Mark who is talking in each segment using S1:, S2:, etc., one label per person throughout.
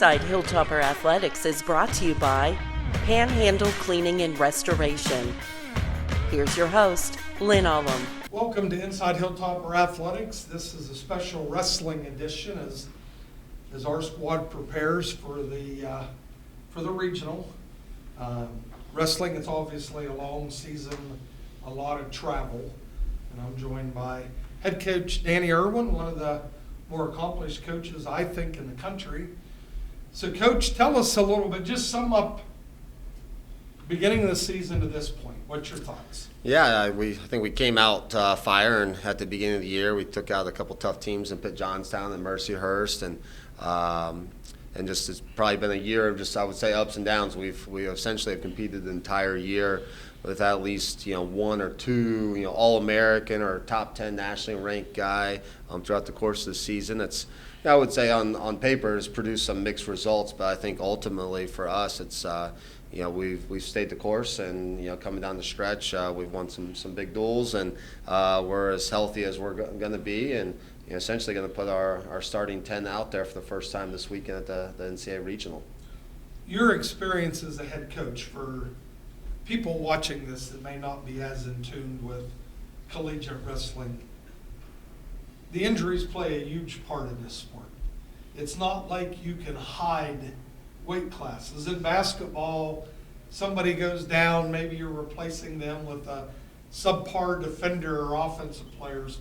S1: Inside Hilltopper Athletics is brought to you by Panhandle Cleaning and Restoration. Here's your host, Lynn Ullum.
S2: Welcome to Inside Hilltopper Athletics. This is a special wrestling edition as our squad prepares for the regional. Wrestling, it's obviously a long season, a lot of travel, and I'm joined by head coach Danny Irwin, one of the more accomplished coaches, I think, in the country. So, Coach, tell us a little bit, just sum up beginning of the season to this point. What's your thoughts?
S3: Yeah, I think we came out fire, and at the beginning of the year, we took out a couple tough teams in Pitt Johnstown and Mercyhurst, and just it's probably been a year of just, I would say, ups and downs. We essentially have competed the entire year with at least one or two All-American or top 10 nationally ranked guy throughout the course of the season. It's, I would say, on paper has produced some mixed results, but I think ultimately for us it's we've stayed the course, and coming down the stretch we've won some big duels, and we're as healthy as we're going to be, and essentially going to put our starting 10 out there for the first time this weekend at the NCAA Regional. Your
S2: experience as a head coach, for people watching this that may not be as in tune with collegiate wrestling, the injuries play a huge part of this sport. It's not like you can hide weight classes. In basketball, somebody goes down, maybe you're replacing them with a subpar defender or offensive players.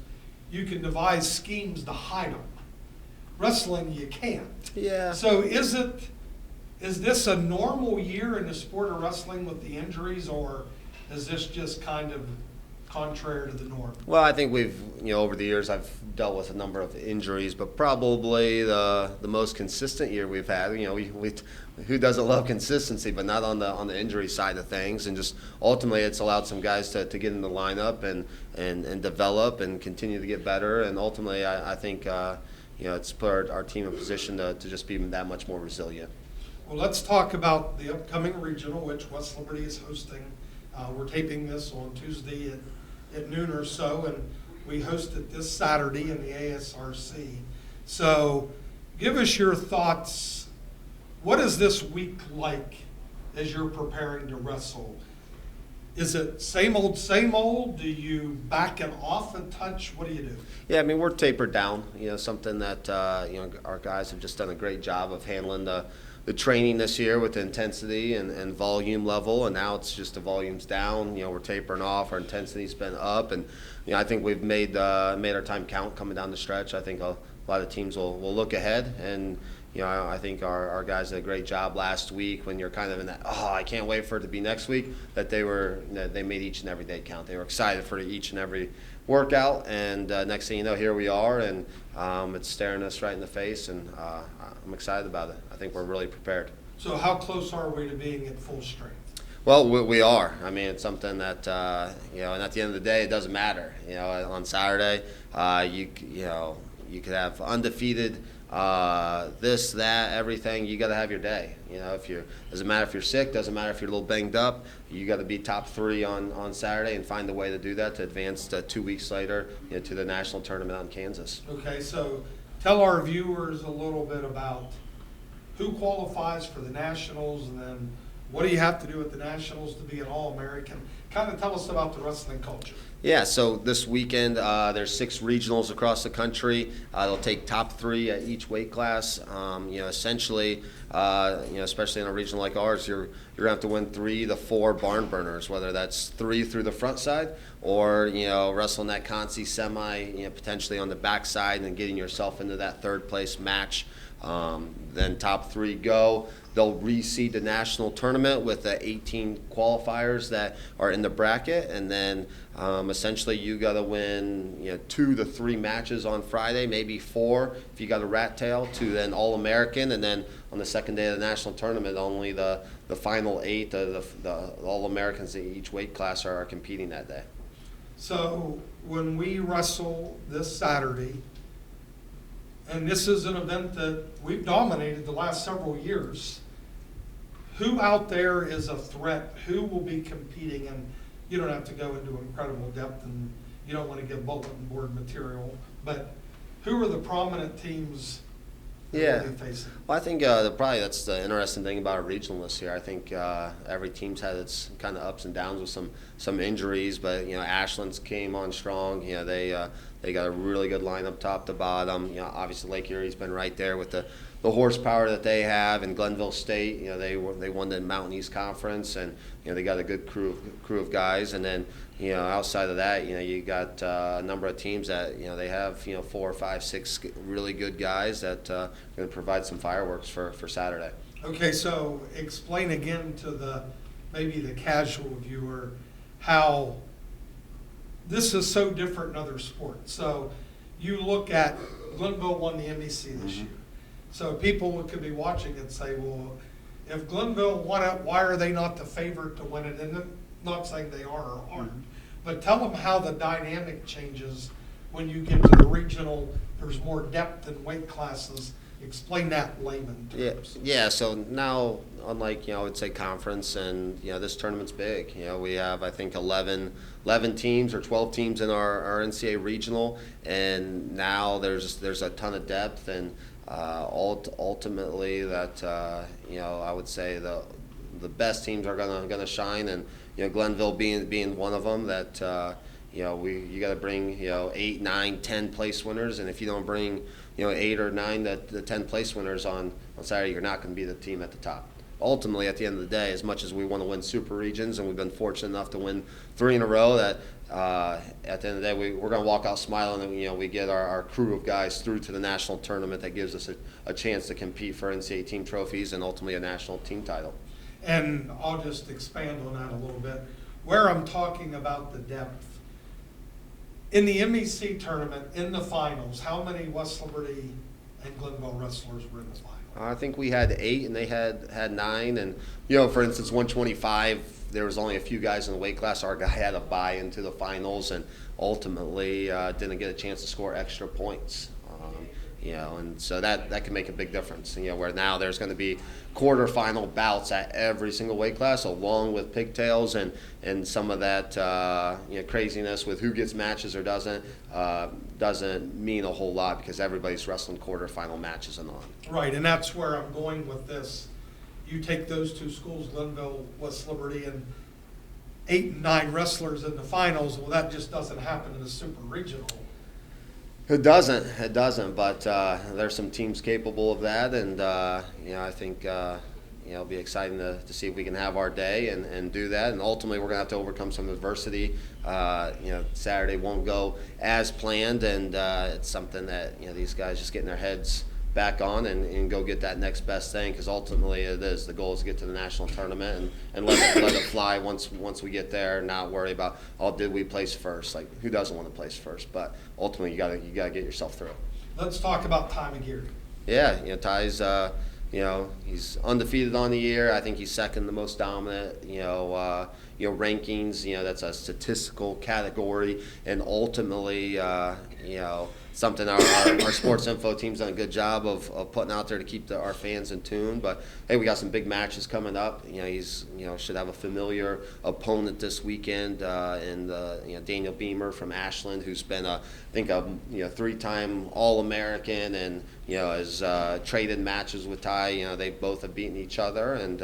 S2: You can devise schemes to hide them. Wrestling, you can't.
S3: Yeah.
S2: So is this a normal year in the sport of wrestling with the injuries, or is this just kind of contrary to the norm?
S3: Well, I think we've, over the years, I've dealt with a number of injuries, but probably the most consistent year we've had. Who doesn't love consistency, but not on the injury side of things, and just ultimately it's allowed some guys to get in the lineup and develop and continue to get better, and ultimately I think it's put our team in position to just be that much more resilient.
S2: Well, let's talk about the upcoming regional, which West Liberty is hosting. We're taping this on Tuesday at noon or so, and we host it this Saturday in the ASRC. So give us your thoughts. What is this week like as you're preparing to wrestle? Is it same old, same old? Do you back it off a touch? What do you do?
S3: Yeah, I mean, we're tapered down. Something that our guys have just done a great job of handling the training this year with the intensity and volume level, and now it's just the volume's down. We're tapering off. Our intensity's been up, and I think we've made our time count coming down the stretch. I think a lot of teams will look ahead, and I think our guys did a great job last week when you're kind of in that, I can't wait for it to be next week, that they made each and every day count. They were excited for each and every workout, and next thing you know, here we are, and it's staring us right in the face, and I'm excited about it. I think we're really prepared.
S2: So how close are we to being at full strength?
S3: Well, we are. I mean, it's something that and at the end of the day, it doesn't matter. On Saturday, you could have undefeated this, that, everything. You got to have your day. Doesn't matter if you're sick, doesn't matter if you're a little banged up. You got to be top 3 on Saturday and find a way to do that to advance 2 weeks later to the national tournament out in Kansas.
S2: Okay, so tell our viewers a little bit about who qualifies for the nationals, and then what do you have to do at the nationals to be an All-American? Kind of tell us about the wrestling culture.
S3: Yeah, so this weekend there's 6 regionals across the country. They'll take top 3 at each weight class. Essentially, especially in a region like ours, you're gonna have to win 3 to 4 barn burners, whether that's 3 through the front side or wrestling that consi semi, potentially on the back side and getting yourself into that 3rd place match. Then top 3 go. They'll reseed the national tournament with the 18 qualifiers that are in the bracket, and then essentially you got to win 2 to 3 matches on Friday, maybe 4 if you got a rat tail, to then All-American, and then on the second day of the national tournament, only the final 8 of the All-Americans in each weight class are competing that day.
S2: So when we wrestle this Saturday, and this is an event that we've dominated the last several years, who out there is a threat? Who will be competing? And you don't have to go into incredible depth, and you don't want to give bulletin board material, but who are the prominent teams
S3: Yeah.
S2: We'll be facing.
S3: Well, I think probably that's the interesting thing about a regional this year. I think every team's had its kind of ups and downs with some injuries, but Ashland's came on strong. They got a really good lineup top to bottom. Obviously Lake Erie's been right there with the horsepower that they have, and Glenville State. They won the Mountain East Conference, and they got a good crew of guys. And then outside of that, you got a number of teams that they have 4, 5, 6 really good guys that are going to provide some fireworks for Saturday.
S2: Okay, so explain again to maybe the casual viewer how this is so different in other sports. So you look at Glenville won the MEC this year. So people could be watching and say, well, if Glenville won it, why are they not the favorite to win it? And I'm not saying they are or aren't, but tell them how the dynamic changes when you get to the regional. There's more depth in weight classes. Explain that in layman terms.
S3: Yeah. So now, unlike I would say conference, and this tournament's big. We have I think 11 teams or 12 teams in our NCAA regional, and now there's a ton of depth, and ultimately that I would say the best teams are gonna shine, and Glenville being one of them. That you got to bring 8, 9, 10 place winners, and if you don't bring 8 or 9 the 10 place winners on Saturday, you're not going to be the team at the top. Ultimately, at the end of the day, as much as we want to win super regions, and we've been fortunate enough to win 3 in a row, that at the end of the day, we're going to walk out smiling, and we get our crew of guys through to the national tournament that gives us a chance to compete for NCAA team trophies and ultimately a national team title.
S2: And I'll just expand on that a little bit. Where I'm talking about the depth, in the MEC tournament, in the finals, how many West Liberty and Glenville wrestlers were in the final?
S3: I think we had 8, and they had 9. And for instance, 125, there was only a few guys in the weight class. Our guy had a bye into the finals, and ultimately didn't get a chance to score extra points. And so that can make a big difference. Where now there's going to be quarterfinal bouts at every single weight class, along with pigtails and some of that craziness with who gets matches or doesn't mean a whole lot, because everybody's wrestling quarterfinal matches and on.
S2: Right, and that's where I'm going with this. You take those 2 schools, Glenville, West Liberty, and 8 and 9 wrestlers in the finals. Well, that just doesn't happen in the super regional.
S3: It doesn't, but there's some teams capable of that, and I think it'll be exciting to see if we can have our day and do that, and ultimately we're going to have to overcome some adversity. Saturday won't go as planned, and it's something that these guys just getting their heads back on and go get that next best thing, because ultimately the goal is to get to the national tournament and let it fly once we get there, not worry about did we place first. Like, who doesn't want to place first? But ultimately you gotta get yourself through.
S2: Let's talk about Ty McGeary.
S3: Yeah, Ty's he's undefeated on the year. I think he's second the most dominant. Rankings. That's a statistical category, and ultimately something our sports info team's done a good job of putting out there to keep our fans in tune. But hey, we got some big matches coming up. He's should have a familiar opponent this weekend in Daniel Beamer from Ashland, who's been a 3-time All-American, and has traded matches with Ty. They both have beaten each other, and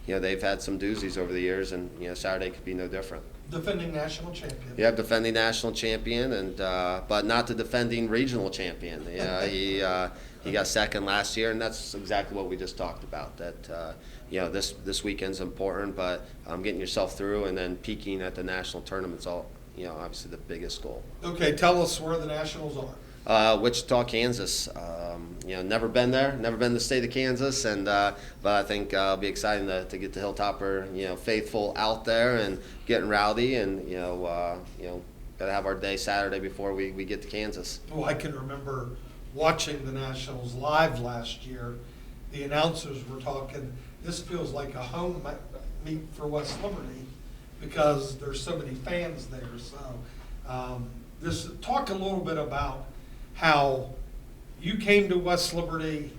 S3: they've had some doozies over the years, and Saturday could be no different.
S2: Defending national champion.
S3: Yeah, defending national champion, and but not the defending regional champion. He got second last year, and that's exactly what we just talked about. That this weekend's important, but getting yourself through and then peaking at the national tournament's all obviously the biggest goal.
S2: Okay, tell us where the nationals are.
S3: Wichita, Kansas. Never been there, never been to the state of Kansas, and but I think it'll be exciting to get the Hilltopper, faithful out there and getting rowdy, and gotta have our day Saturday before we get to Kansas.
S2: Well, I can remember watching the Nationals live last year. The announcers were talking, this feels like a home meet for West Liberty because there's so many fans there. So talk a little bit about how you came to West Liberty.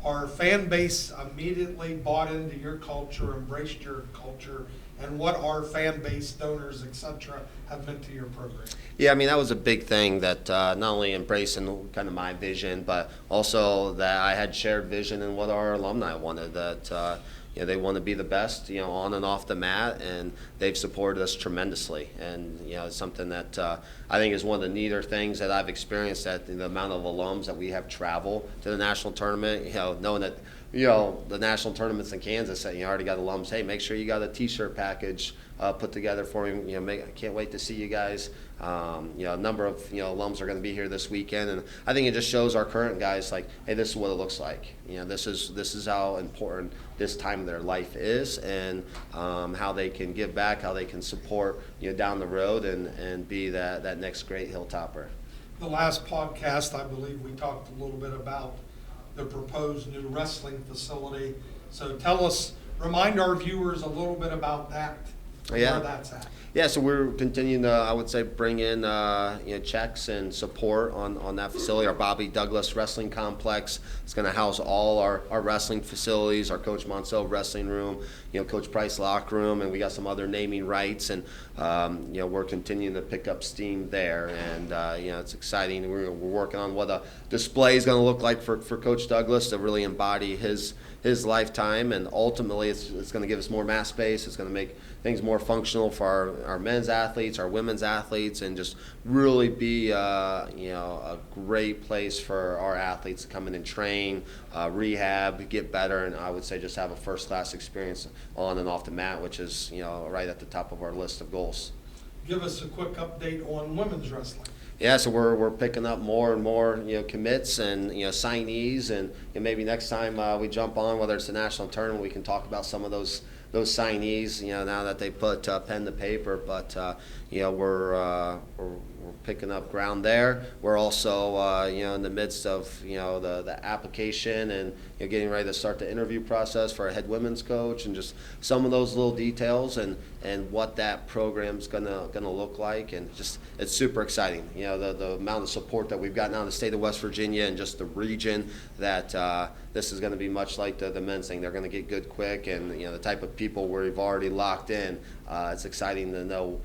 S2: Our fan base immediately bought into your culture, embraced your culture, and what our fan base, donors, etc., have meant to your program.
S3: Yeah, I mean, that was a big thing that not only embracing kind of my vision, but also that I had shared vision in what our alumni wanted, that they want to be the best, on and off the mat, and they've supported us tremendously. And, it's something that I think is one of the neater things that I've experienced, that the amount of alums that we have travel to the national tournament, knowing that, the national tournaments in Kansas, that you already got alums, hey, make sure you got a T-shirt package put together for me. I can't wait to see you guys. A number of alums are going to be here this weekend, and I think it just shows our current guys like, hey, this is what it looks like. This is how important this time of their life is, and how they can give back, how they can support down the road, and be that next great Hilltopper.
S2: The last podcast, I believe we talked a little bit about the proposed new wrestling facility. So remind our viewers a little bit about that,
S3: Yeah.
S2: where that's at.
S3: Yeah, so we're continuing to, I would say, bring in checks and support on that facility. Our Bobby Douglas Wrestling Complex is going to house all our wrestling facilities, our Coach Monsell wrestling room, Coach Price locker room, and we got some other naming rights, and we're continuing to pick up steam there, and it's exciting. We're working on what a display is going to look like for Coach Douglas to really embody his lifetime, and ultimately it's going to give us more mat space. It's going to make things more functional for our men's athletes, our women's athletes, and just really be a great place for our athletes to come in and train, rehab, get better, and I would say just have a first-class experience on and off the mat, which is right at the top of our list of goals.
S2: Give us a quick update on women's wrestling.
S3: Yeah, so we're picking up more and more commits and signees, and maybe next time we jump on, whether it's the national tournament, we can talk about some of those signees now that they put pen to paper. But we're picking up ground there. We're also in the midst of the application and getting ready to start the interview process for a head women's coach, and just some of those little details and what that program's gonna look like, and just it's super exciting. The amount of support that we've got now in the state of West Virginia and just the region, that this is going to be much like the men's thing. They're going to get good quick, and the type of people we've already locked in. It's exciting to know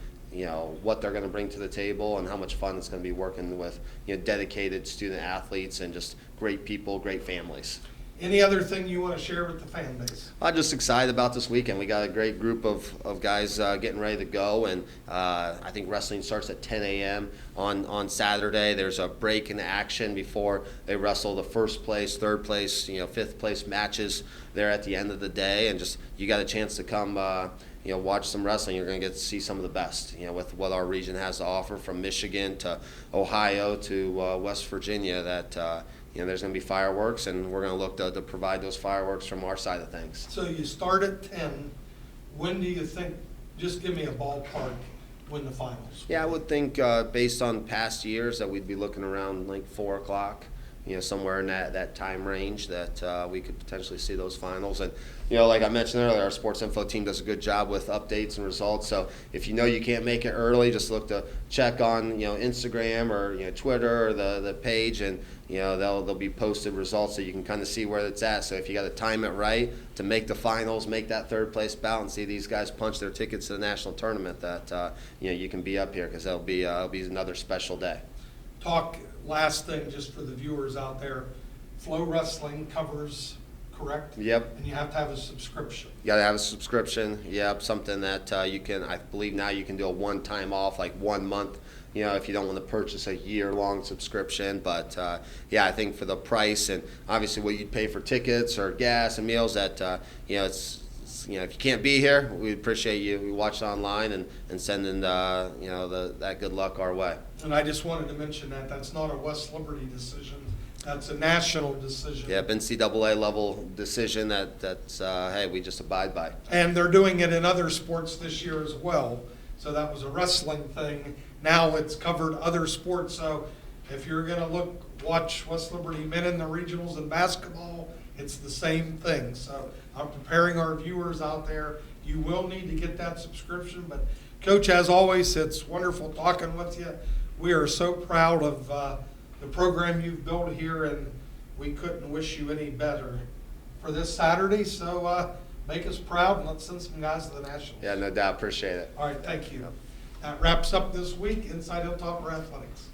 S3: what they're going to bring to the table, and how much fun it's going to be working with dedicated student athletes and just great people, great families.
S2: Any other thing you want to share with the fan base?
S3: I'm just excited about this weekend. We got a great group of guys getting ready to go, and I think wrestling starts at 10 a.m. on Saturday. There's a break in action before they wrestle the first place, third place, fifth place matches there at the end of the day, and just you got a chance to come watch some wrestling. You're going to get to see some of the best, with what our region has to offer, from Michigan to Ohio to West Virginia, that there's going to be fireworks, and we're going to look to provide those fireworks from our side of things.
S2: So you start at 10. When do you think, just give me a ballpark, when the finals?
S3: Yeah, I would think based on past years that we'd be looking around like 4 o'clock, somewhere in that time range, that we could potentially see those finals. And like I mentioned earlier, our sports info team does a good job with updates and results. So if you can't make it early, just look to check on Instagram or Twitter or the page, and they'll be posted results, so you can kind of see where it's at. So if you got to time it right to make the finals, make that third place bout, and see these guys punch their tickets to the national tournament, that you can be up here, because it'll be another special day.
S2: Last thing, just for the viewers out there, Flow Wrestling covers, correct?
S3: Yep.
S2: And you have to have a subscription.
S3: You gotta have a subscription. Yep, something that you can. I believe now you can do a one-time off, like 1 month. If you don't want to purchase a year-long subscription. But I think for the price, and obviously what you'd pay for tickets or gas and meals, that it's. If you can't be here, we appreciate you watching online and sending that good luck our way.
S2: And I just wanted to mention that that's not a West Liberty decision. That's a national decision.
S3: Yeah, NCAA level decision that's hey, we just abide by.
S2: And they're doing it in other sports this year as well. So that was a wrestling thing. Now it's covered other sports. So if you're going to watch West Liberty men in the regionals in basketball, it's the same thing. So I'm preparing our viewers out there. You will need to get that subscription. But Coach, as always, it's wonderful talking with you. We are so proud of the program you've built here, and we couldn't wish you any better for this Saturday. So make us proud, and let's send some guys to the Nationals.
S3: Yeah, no doubt. Appreciate it.
S2: All right, thank you. That wraps up this week inside Hilltopper Athletics.